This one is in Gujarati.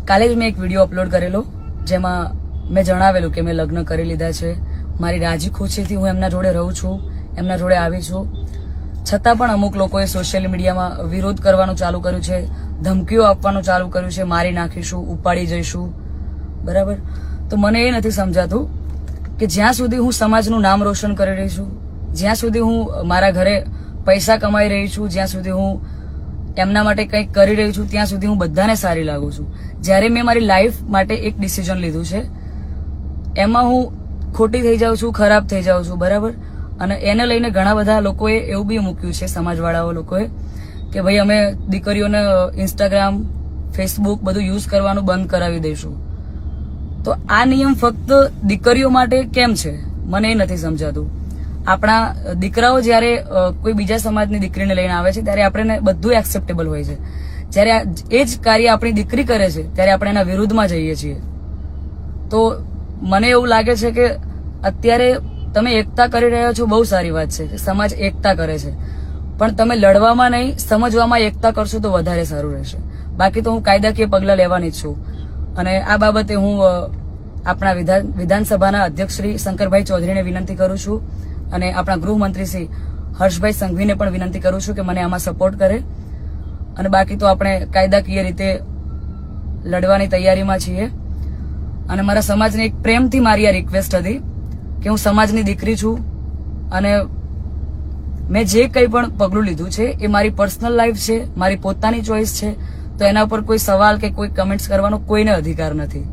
કાલે જ મેં એક વિડીયો અપલોડ કરેલો જેમાં મેં જણાવેલું કે મેં લગ્ન કરી લીધા છે, મારી રાજી ખુશીથી હું એમના જોડે રહું છું, એમના જોડે આવી છું. છતાં પણ અમુક લોકોએ સોશિયલ મીડિયામાં વિરોધ કરવાનું ચાલુ કર્યું છે, ધમકીઓ આપવાનું ચાલુ કર્યું છે, મારી નાખીશું, ઉપાડી જઈશું. બરાબર? તો મને એ નથી સમજાતું કે જ્યાં સુધી હું સમાજનું નામ રોશન કરી રહી છું, જ્યાં સુધી હું મારા ઘરે પૈસા કમાઈ રહી છું, જ્યાં સુધી હું એમના માટે કંઈક કરી રહી છું, ત્યાં સુધી હું બધાને સારી લાગુ છું. જ્યારે મેં મારી લાઈફ માટે એક ડિસિઝન લીધું છે એમાં હું ખોટી થઈ જાઉં છું, ખરાબ થઈ જાઉં છું. બરાબર? અને એને લઈને ઘણા બધા લોકોએ એવું બી મૂક્યું છે, સમાજવાળાઓ લોકોએ, કે ભાઈ અમે દીકરીઓને ઇન્સ્ટાગ્રામ, ફેસબુક બધું યુઝ કરવાનું બંધ કરાવી દઈશું. તો આ નિયમ ફક્ત દીકરીઓ માટે કેમ છે મને એ નથી સમજાતું. આપણા દીકરાઓ જયારે કોઈ બીજા સમાજની દીકરીને લઈને આવે છે ત્યારે આપણે બધું એક્સેપ્ટેબલ હોય છે. જયારે એ જ કાર્ય આપણી દીકરી કરે છે ત્યારે આપણે એના વિરુદ્ધમાં જઈએ છીએ. તો મને એવું લાગે છે કે અત્યારે તમે એકતા કરી રહ્યા છો, બહુ સારી વાત છે, સમાજ એકતા કરે છે, પણ તમે લડવામાં નહીં, સમજવામાં એકતા કરશો તો વધારે સારું રહેશે. બાકી તો હું કાયદાકીય પગલાં લેવાની જ છું. અને આ બાબતે હું આપણા વિધાનસભાના અધ્યક્ષ શ્રી શંકરભાઈ ચૌધરીને વિનંતી કરું છું અને આપણા ગૃહમંત્રી શ્રી હર્ષભાઈ સંઘવીને પણ વિનંતી કરું છું કે મને આમાં સપોર્ટ કરે. અને બાકી તો આપણે કાયદાકીય રીતે લડવાની તૈયારીમાં છીએ. અને મારા સમાજને એક પ્રેમથી મારી આ રિક્વેસ્ટ હતી કે હું સમાજની દીકરી છું અને મેં જે કંઈ પણ પગલું લીધું છે એ મારી પર્સનલ લાઈફ છે, મારી પોતાની ચોઈસ છે. તો એના ઉપર કોઈ સવાલ કે કોઈ કમેન્ટ્સ કરવાનો કોઈને અધિકાર નથી.